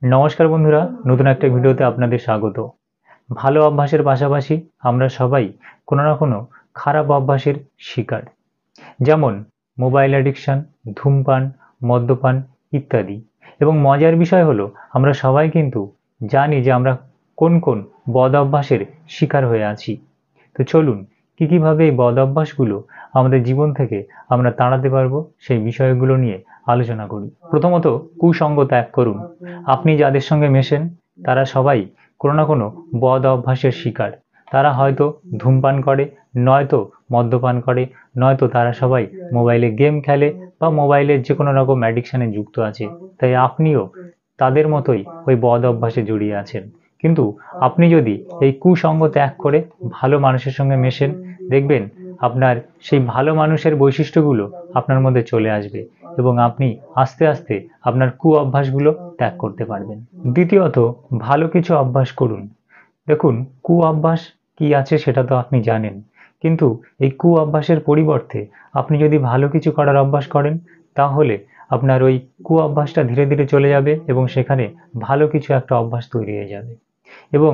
নমস্কার বন্ধুরা, নতুন একটা ভিডিওতে আপনাদের স্বাগত। ভালো অভ্যাসের পাশাপাশি আমরা সবাই কোনো না কোনো খারাপ অভ্যাসের শিকার, যেমন মোবাইল অ্যাডিকশন, ধূমপান, মদ্যপান ইত্যাদি। এবং মজার বিষয় হলো আমরা সবাই কিন্তু জানি যে আমরা কোন কোন বদ অভ্যাসের শিকার হয়ে আছি। তো চলুন কীভাবে এই বদ অভ্যাসগুলো আমাদের জীবন থেকে আমরা তাড়াতে পারবো সেই বিষয়গুলো নিয়ে আলোচনা করি। প্রথমত, কুসঙ্গ ত্যাগ করুন। আপনি যাদের সঙ্গে মেশেন তারা সবাই কোনো না কোনো বদ অভ্যাসের শিকার। তারা হয়তো ধূমপান করে, নয়তো মদ্যপান করে, নয়তো তারা সবাই মোবাইলে গেম খেলে বা মোবাইলের যে কোনো রকম অ্যাডিকশানে যুক্ত আছে। তাই আপনিও তাদের মতোই ওই বদ অভ্যাসে জড়িয়ে আছেন। কিন্তু আপনি যদি এই কুসঙ্গ ত্যাগ করে ভালো মানুষের সঙ্গে মেশেন, দেখবেন আপনার সেই ভালো মানুষের বৈশিষ্ট্যগুলো আপনার মধ্যে চলে আসবে এবং আপনি আস্তে আস্তে আপনার অভ্যাসগুলো ত্যাগ করতে পারবেন। দ্বিতীয়ত, ভালো কিছু অভ্যাস করুন। দেখুন, অভ্যাস কি আছে সেটা তো আপনি জানেন, কিন্তু এই অভ্যাসের পরিবর্তে আপনি যদি ভালো কিছু করার অভ্যাস করেন, তাহলে আপনার ওই অভ্যাসটা ধীরে ধীরে চলে যাবে এবং সেখানে ভালো কিছু একটা অভ্যাস তৈরি হয়ে যাবে। এবং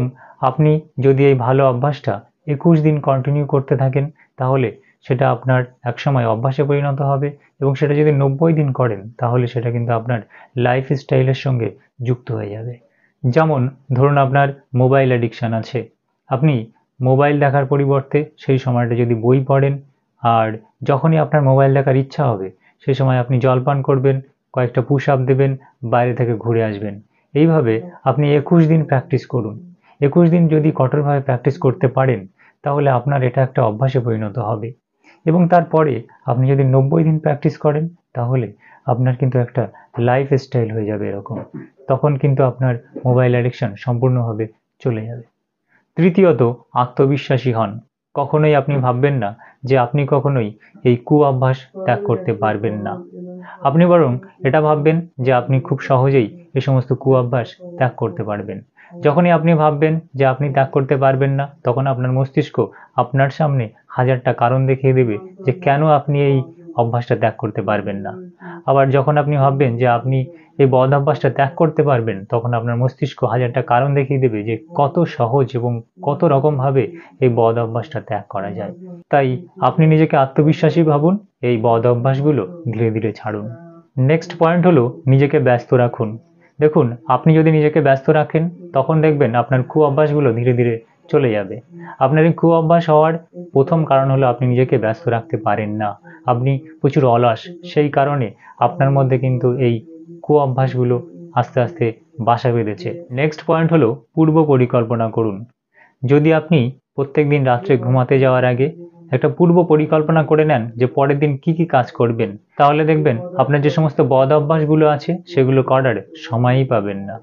আপনি যদি এই ভালো অভ্যাসটা 21 দিন কন্টিনিউ করতে থাকেন, তাহলে সেটা আপনার একসময় অভ্যাসে পরিণত হবে এবং সেটা যদি 90 দিন করেন, তাহলে সেটা কিন্তু আপনার লাইফস্টাইলের সঙ্গে যুক্ত হয়ে যাবে। যেমন ধরুন আপনার মোবাইল অ্যাডিকশান আছে, আপনি মোবাইল দেখার পরিবর্তে সেই সময়টা যদি বই পড়েন, আর যখনই আপনার মোবাইল দেখার ইচ্ছা হবে সেই সময় আপনি জলপান করবেন, কয়েকটা পুশ আপ দেবেন, বাইরে থেকে ঘুরে আসবেন। এইভাবে আপনি 21 দিন প্র্যাকটিস করুন। 21 দিন যদি কঠোরভাবে প্র্যাকটিস করতে পারেন, তাহলে আপনার এটা একটা অভ্যাসে পরিণত হবে এবং তারপরে আপনি যদি 90 দিন প্র্যাকটিস করেন, তাহলে আপনার কিন্তু একটা লাইফস্টাইল হয়ে যাবে এরকম। তখন কিন্তু আপনার মোবাইল অ্যাডিকশন সম্পূর্ণভাবে চলে যাবে। তৃতীয়ত, আত্মবিশ্বাসী হন। কখনোই আপনি ভাববেন না যে আপনি কখনোই এই অভ্যাস ত্যাগ করতে পারবেন না। আপনি বরং এটা ভাববেন যে আপনি খুব সহজেই এই সমস্ত অভ্যাস ত্যাগ করতে পারবেন। যখনই আপনি ভাববেন যে আপনি ত্যাগ করতে পারবেন না, তখন আপনার মস্তিষ্ক আপনার সামনে হাজারটা কারণ দেখিয়ে দেবে যে কেন আপনি এই অভ্যাসটা ত্যাগ করতে পারবেন না। আবার যখন আপনি ভাববেন যে আপনি এই বদ অভ্যাসটা ত্যাগ করতে পারবেন, তখন আপনার মস্তিষ্ক হাজারটা কারণ দেখিয়ে দেবে যে কত সহজ এবং কত রকমভাবে এই বদ অভ্যাসটা ত্যাগ করা যায়। তাই আপনি নিজেকে আত্মবিশ্বাসী ভাবুন, এই বদ অভ্যাসগুলো ধীরে ধীরে ছাড়ুন। নেক্সট পয়েন্ট হলো নিজেকে ব্যস্ত রাখুন। দেখুন, আপনি যদি নিজেকে ব্যস্ত রাখেন, তখন দেখবেন আপনার অভ্যাসগুলো ধীরে ধীরে চলে যাবে। আপনার এই অভ্যাস হওয়ার প্রথম কারণ হলো আপনি নিজেকে ব্যস্ত রাখতে পারেন না, আপনি প্রচুর অলস। সেই কারণে আপনার মধ্যে কিন্তু এই অভ্যাসগুলো আস্তে আস্তে বাসা বেঁধেছে। নেক্সট পয়েন্ট হলো পূর্ব পরিকল্পনা করুন। যদি আপনি প্রত্যেকদিন রাত্রে ঘুমাতে যাওয়ার আগে একটা পূর্ব পরিকল্পনা করে নেন যে পরের দিন কি কি কাজ করবেন, তাহলে দেখবেন আপনার যে সমস্ত বদ অভ্যাসগুলো আছে সেগুলো করার সময়ই পাবেন না।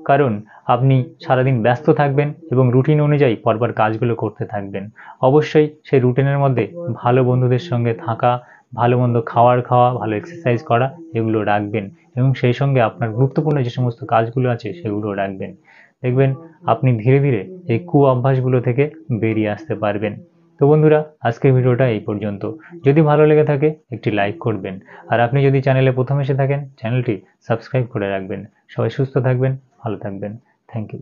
কারণ আপনি সারাদিন ব্যস্ত থাকবেন এবং রুটিন অনুযায়ী পরপর কাজগুলো করতে থাকবেন। অবশ্যই সেই রুটিনের মধ্যে ভালো বন্ধুদের সঙ্গে থাকা, ভালো মন্দ খাওয়া, ভালো এক্সারসাইজ করা, এগুলো রাখবেন এবং সেই সঙ্গে আপনার গুরুত্বপূর্ণ যে সমস্ত কাজগুলো আছে সেগুলো রাখবেন। দেখবেন আপনি ধীরে ধীরে এই অভ্যাসগুলো থেকে বেরিয়ে আসতে পারবেন। তো বন্ধুরা, আজকের ভিডিওটা এই পর্যন্ত। যদি ভালো লেগে থাকে একটি লাইক করবেন, আর আপনি যদি চ্যানেলে প্রথম এসে থাকেন চ্যানেলটি সাবস্ক্রাইব করে রাখবেন। সবাই সুস্থ থাকবেন, ভালো থাকবেন। Thank you.